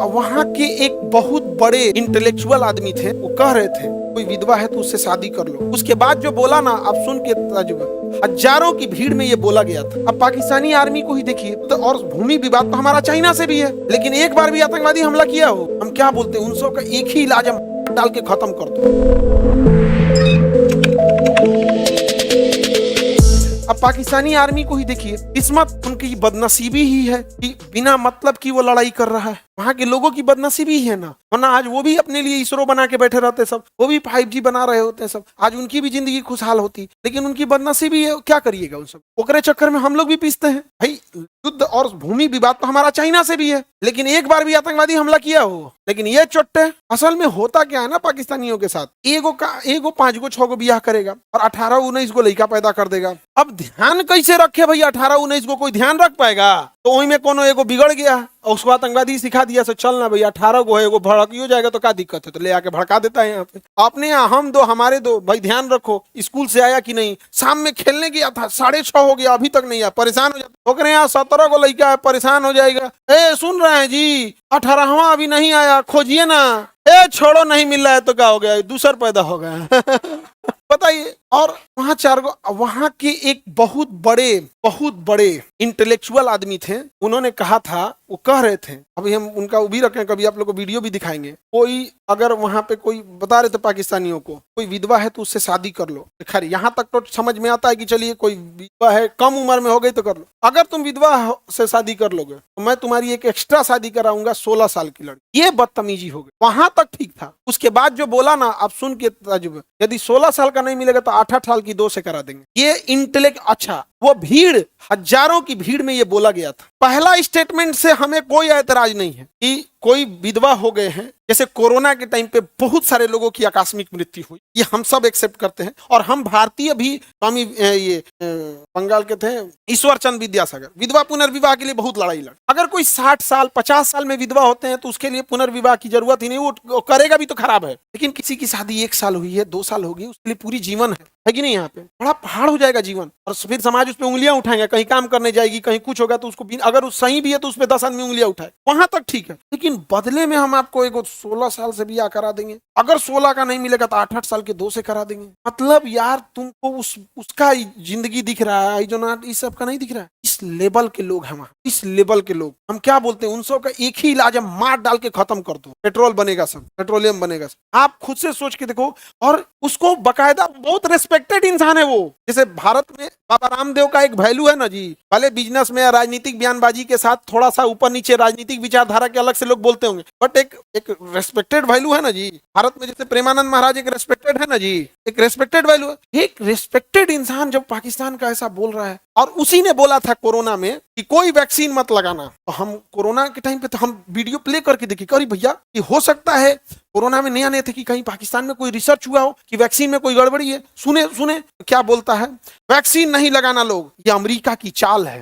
वहाँ के एक बहुत बड़े इंटेलेक्चुअल आदमी थे, वो कह रहे थे कोई विधवा है तो उससे शादी कर लो। उसके बाद जो बोला ना, आप सुन के ताज्जुब, हजारों की भीड़ में ये बोला गया था। अब पाकिस्तानी आर्मी को ही देखिए तो, और भूमि विवाद तो हमारा चाइना से भी है, लेकिन एक बार भी आतंकवादी हमला किया हो, हम क्या बोलते हैं, उन सब का एक ही इलाज, हम डाल के खत्म कर दो। अब पाकिस्तानी आर्मी को ही देखिए, किस्मत उनकी बदनसीबी ही है कि बिना मतलब की वो लड़ाई कर रहा है। वहाँ के लोगों की बदनसीबी ही है ना, वरना आज वो भी अपने लिए इसरो बना के बैठे रहते सब, वो भी 5G बना रहे होते हैं सब, आज उनकी भी जिंदगी खुशहाल होती, लेकिन उनकी बदनसीबी है, क्या करिएगा उन सब। ओकरे चक्कर में हम लोग भी पीसते हैं भाई। युद्ध और भूमि विवाद तो हमारा चाइना से भी है, लेकिन एक बार भी आतंकवादी हमला किया हो। लेकिन ये चोट्टे, असल में होता क्या है ना पाकिस्तानियों के साथ, एगो 5 गो 6 गो ब्याह करेगा और 18-19 गो लड़का पैदा कर देगा। अब ध्यान कैसे रखे भाई, 18-19 गो कोई ध्यान रख पाएगा? तो वही में कोनो एगो बिगड़ गया और उसको आतंकवादी सिखा दिया, सो चल ना भाई 18 गो है, एगो भड़क हो जाएगा तो क्या दिक्कत है, तो ले आके भड़का देता है यहाँ पे। आपने यहाँ हम दो हमारे दो, भाई ध्यान रखो स्कूल से आया कि नहीं, शाम में खेलने गया था 6:30 हो गया अभी तक नहीं आया, परेशान हो जाता। ओकरे यहाँ 17 गो लड़का है, परेशान हो जाएगा। ए सुन रहे हैं जी, 18वां अभी नहीं आया, खोजिए ना। ए छोड़ो नहीं मिल रहा है तो क्या हो गया, दूसर पैदा हो गया। बताइए। और वहाँ 4 गो, वहाँ के एक बहुत बड़े इंटेलेक्चुअल आदमी थे, उन्होंने कहा था, वो कह रहे थे, अभी हम उनका वो भी रखें, कभी आप लोग को वीडियो भी दिखाएंगे। कोई अगर वहाँ पे कोई बता रहे थे पाकिस्तानियों को, कोई विधवा है तो उससे शादी कर लो। खैर यहाँ तक तो समझ में आता है कि चलिए कोई विधवा है, कम उम्र में हो गई तो कर लो। अगर तुम विधवा से शादी कर लोगे तो मैं तुम्हारी एक एक्स्ट्रा शादी कराऊंगा, 16 साल की लड़की। ये बदतमीजी हो गई। वहां तक ठीक था, उसके बाद जो बोला ना, आप सुन के ताज्जुब, यदि 16 साल का नहीं मिलेगा तो 8 साल की 2 से करा देंगे। ये इंटेलेक्ट, अच्छा वो भीड़, हजारों की भीड़ में ये बोला गया था। पहला स्टेटमेंट से हमें कोई ऐतराज नहीं है कि कोई विधवा हो गए हैं, जैसे कोरोना के टाइम पे बहुत सारे लोगों की आकस्मिक मृत्यु हुई, ये हम सब एक्सेप्ट करते हैं। और हम भारतीय भी, स्वामी ये बंगाल के थे ईश्वर चंद्र विद्यासागर, विधवा पुनर्विवाह के लिए बहुत लड़ाई लड़। अगर कोई 60 साल 50 साल में विधवा होते हैं तो उसके लिए पुनर्विवाह की जरूरत ही नहीं, वो करेगा भी तो खराब है। लेकिन किसी की शादी 1 साल हुई है, 2 साल हो गई, उसके लिए पूरी जीवन है कि नहीं, यहाँ पे बड़ा पहाड़ हो जाएगा जीवन। और फिर समाज उस पर उंगलियां उठाएंगे, कहीं काम करने जाएगी, कहीं कुछ होगा तो उसको, अगर उस सही भी है तो उस पर 10 आदमी उंगलियां उठाए, वहां तक ठीक है। लेकिन बदले में हम आपको एक 16 साल से ब्याह करा देंगे, अगर 16 का नहीं मिलेगा तो 8 साल के 2 से करा देंगे। मतलब यार तुमको उसका जिंदगी दिख रहा है, जो ना इस सब का नहीं दिख रहा है। इस लेवल के लोग हैं वहां, इस लेवल के लोग, हम क्या बोलते हैं, उन सब का एक ही इलाज है, मार डाल के खत्म कर दो, पेट्रोल बनेगा सब, पेट्रोलियम बनेगा सब। आप खुद से सोच के देखो। और उसको बकायदा बहुत रेस्पेक्टेड इंसान है वो। जैसे भारत में बाबा रामदेव का एक वैल्यू है ना जी, भले बिजनेस में राजनीतिक बयानबाजी के साथ थोड़ा सा ऊपर नीचे राजनीतिक विचारधारा के अलग से लोग बोलते होंगे, बट एक रेस्पेक्टेड वैल्यू है ना जी भारत में। जैसे प्रेमानंद महाराज एक रेस्पेक्टेड है ना जी, एक रेस्पेक्टेड वैल्यू है। एक रेस्पेक्टेड इंसान जब पाकिस्तान का ऐसा बोल रहा है, और उसी ने बोला था कोरोना में कि कोई वैक्सीन मत लगाना, तो हम कोरोना के टाइम पे तो हम वीडियो प्ले करके देखिए, अरे भैया कि हो सकता है कोरोना में नया थे कि कहीं पाकिस्तान में कोई रिसर्च हुआ हो कि वैक्सीन में कोई गड़बड़ी है। सुने क्या बोलता है, वैक्सीन नहीं लगाना लोग, ये अमेरिका की चाल है।